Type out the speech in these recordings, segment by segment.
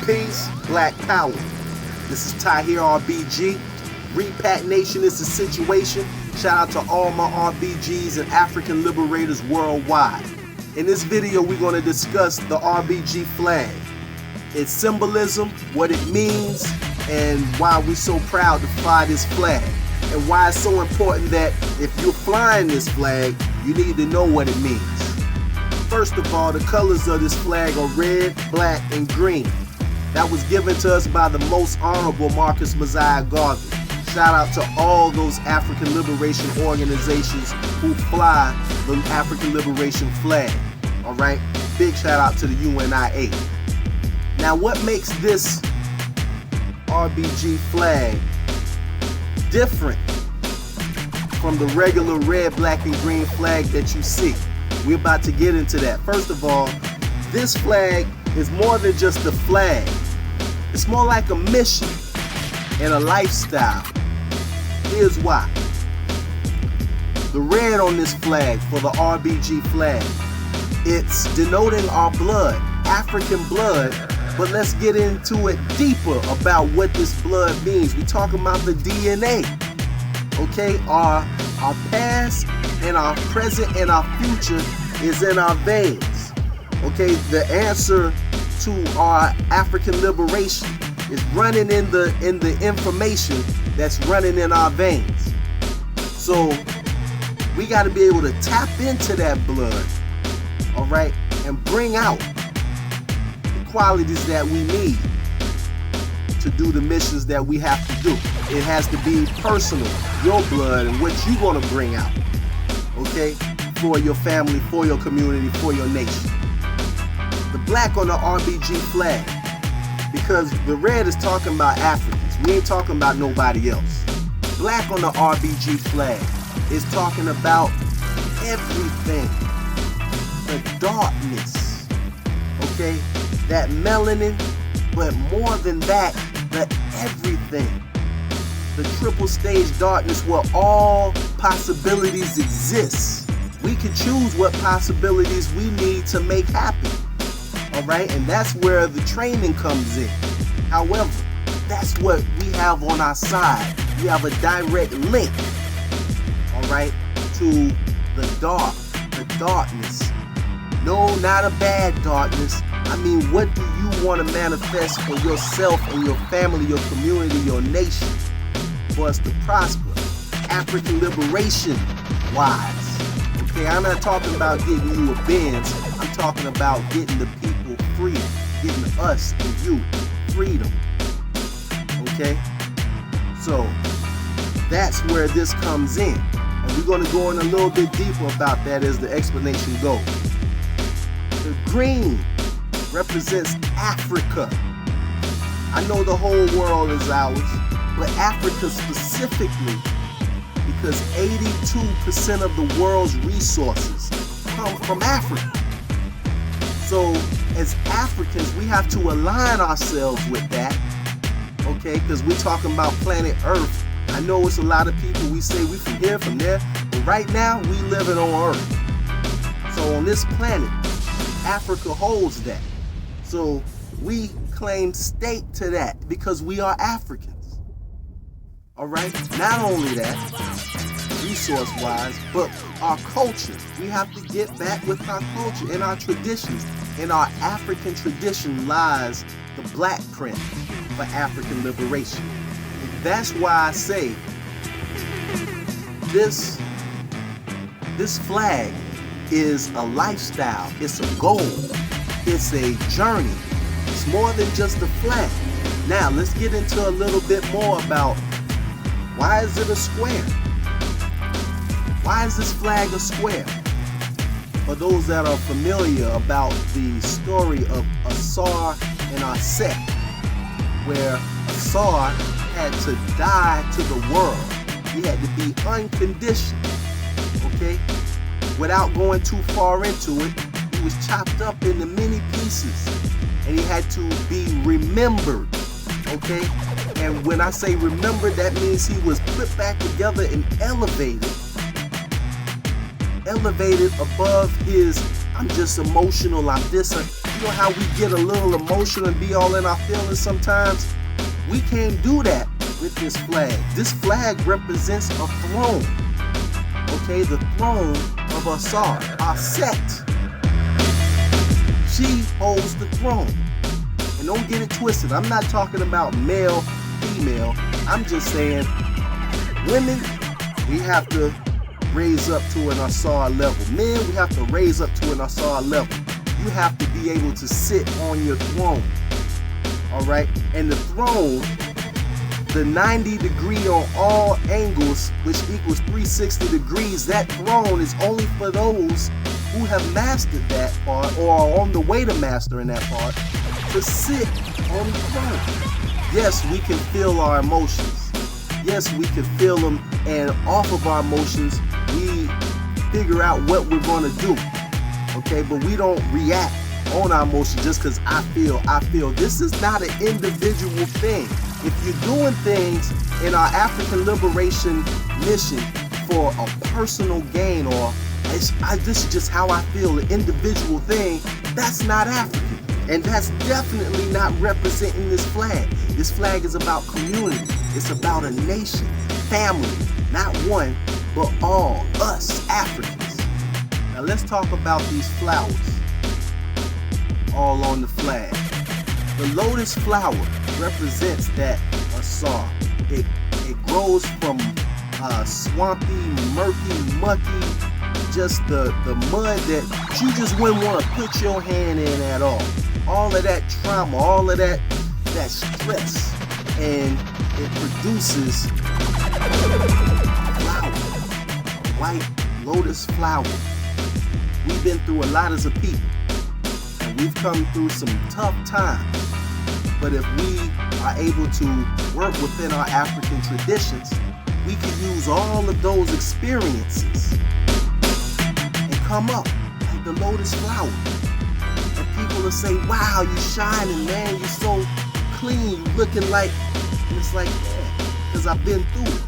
Peace, Black Power. This is Ty here, RBG. REPAT Nation is the situation. Shout out to all my RBGs and African liberators worldwide. In this video, we're going to discuss the RBG flag, its symbolism, what it means, and why we're so proud to fly this flag, and why it's so important that if you're flying this flag, you need to know what it means. First of all, the colors of this flag are red, black, and green. That was given to us by the most honorable Marcus Mosiah Garvey. Shout out to all those African liberation organizations who fly the African liberation flag. All right, big shout out to the UNIA. Now, what makes this RBG flag different from the regular red, black, and green flag that you see? We're about to get into that. First of all, this flag is more than just a flag. It's more like a mission and a lifestyle. Here's why. The red on this flag, for the RBG flag, it's denoting our blood, African blood, but let's get into it deeper about what this blood means. We're talking about the DNA, okay? Our past and our present and our future is in our veins, okay? The answer to our African liberation is running in the information that's running in our veins. So we got to be able to tap into that blood, all right, and bring out the qualities that we need to do the missions that we have to do. It has to be personal, your blood and what you're going to bring out, okay, for your family, for your community, for your nation. The black on the RBG flag, because the red is talking about Africans. We ain't talking about nobody else. Black on the RBG flag is talking about everything. The darkness, okay? That melanin, but more than that, the everything. The triple stage darkness where all possibilities exist. We can choose what possibilities we need to make happen. All right, and that's where the training comes in. However, that's what we have on our side. We have a direct link, all right, to the darkness. No, not a bad darkness. I mean, what do you want to manifest for yourself and your family, your community, your nation, for us to prosper, African liberation wise? Okay, I'm not talking about getting you a Benz. I'm talking about getting the people freedom, getting us and you freedom. Okay, so that's where this comes in, and we're going to go in a little bit deeper about that as the explanation goes. The green represents Africa. I know the whole world is ours, but Africa specifically, because 82% of the world's resources come from Africa. So as Africans, we have to align ourselves with that, okay? Because we're talking about planet Earth. I know it's a lot of people, we say we from here, from there, but right now we living on Earth. So on this planet, Africa holds that. So we claim stake to that because we are Africans. All right? Not only that, resource-wise, but our culture. We have to get back with our culture and our traditions. In our African tradition lies the black print for African liberation. And that's why I say this flag is a lifestyle. It's a goal. It's a journey. It's more than just a flag. Now, let's get into a little bit more about why is it a square? Why is this flag a square? For those that are familiar about the story of Asar and Aset, where Asar had to die to the world. He had to be unconditioned, okay? Without going too far into it, he was chopped up into many pieces, and he had to be remembered, okay? And when I say remembered, that means he was put back together and elevated elevated above his, I'm just emotional, I'm this. You know how we get a little emotional and be all in our feelings sometimes? We can't do that with this flag. This flag represents a throne. Okay, the throne of Asar, our sect. She holds the throne. And don't get it twisted. I'm not talking about male, female. I'm just saying women, we have to raise up to an Asar level. Men, we have to raise up to an Asar level. You have to be able to sit on your throne. All right? And the throne, the 90 degree on all angles, which equals 360 degrees, that throne is only for those who have mastered that part or are on the way to mastering that part to sit on the throne. Yes, we can feel our emotions. Yes, we can feel them, and off of our emotions, we figure out what we're going to do. Okay, but we don't react on our emotions just because I feel. This is not an individual thing. If you're doing things in our African liberation mission for a personal gain, or this is just how I feel, an individual thing, that's not African. And that's definitely not representing this flag. This flag is about community. It's about a nation, family, not one, but all, us Africans. Now let's talk about these flowers all on the flag. The lotus flower represents that Asar. It grows from swampy, murky, mucky, just the mud that you just wouldn't want to put your hand in at all. All of that trauma, all of that stress, and it produces flower, white lotus flower. We've been through a lot as a people, and we've come through some tough times. But if we are able to work within our African traditions, we can use all of those experiences and come up like the lotus flower. And people will say, wow, you shining, man, you're so clean, you looking like, and it's like, yeah, because I've been through it.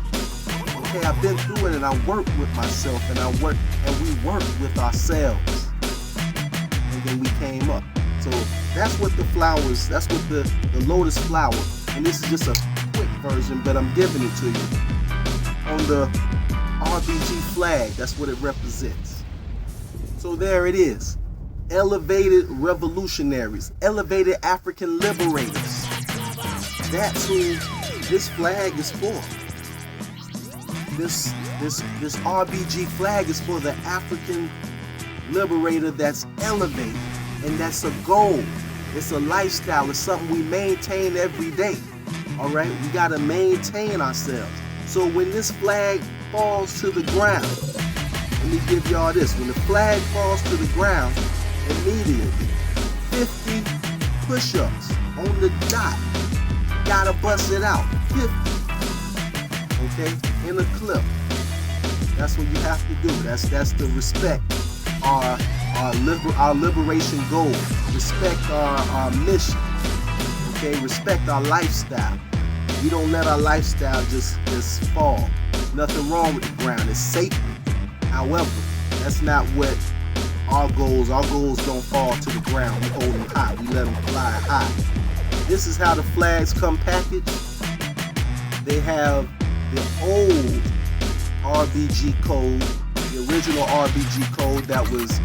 Okay, I've been through it, and I work with myself, and we work with ourselves. And then we came up. So that's what the flowers, that's what the lotus flower, and this is just a quick version, but I'm giving it to you. On the RBG flag, that's what it represents. So there it is. Elevated revolutionaries, elevated African liberators. That's who this flag is for. This RBG flag is for the African liberator that's elevated, and that's a goal. It's a lifestyle. It's something we maintain every day. All right, we gotta maintain ourselves. So when this flag falls to the ground, let me give y'all this. When the flag falls to the ground, immediately 50 push-ups on the dot. Gotta bust it out. 50. Okay, in a clip. That's what you have to do. That's the respect our liberation goal. Respect our mission. Okay, respect our lifestyle. We don't let our lifestyle just fall. Nothing wrong with the ground. It's sacred. However, that's not what our goals. Our goals don't fall to the ground. We hold them high. We let them fly high. This is how the flags come packaged. They have the old RBG code, the original RBG code that was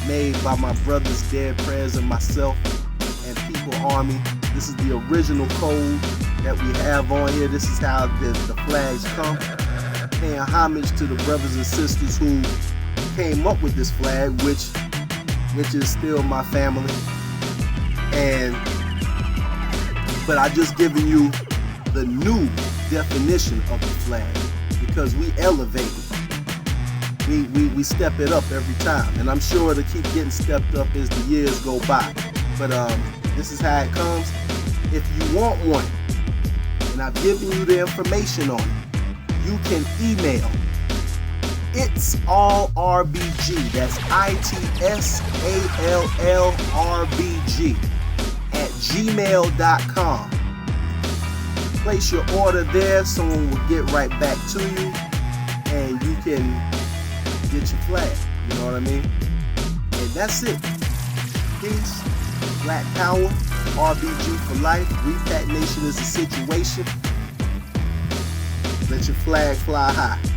made by my brothers Dead Prez and myself and People Army. This is the original code that we have on here. This is how the flags come. Paying homage to the brothers and sisters who came up with this flag, which is still my family. But I just given you the new definition of the flag, because we elevate it. We step it up every time, and I'm sure it'll keep getting stepped up as the years go by. But this is how it comes. If you want one, and I've given you the information on it, you can email It's All RBG. That's ITSALLRBG at gmail.com. Place your order there. Someone will get right back to you, and you can get your flag. You know what I mean? And that's it. Peace, Black Power, RBG for life. Repat Nation is the situation. Let your flag fly high.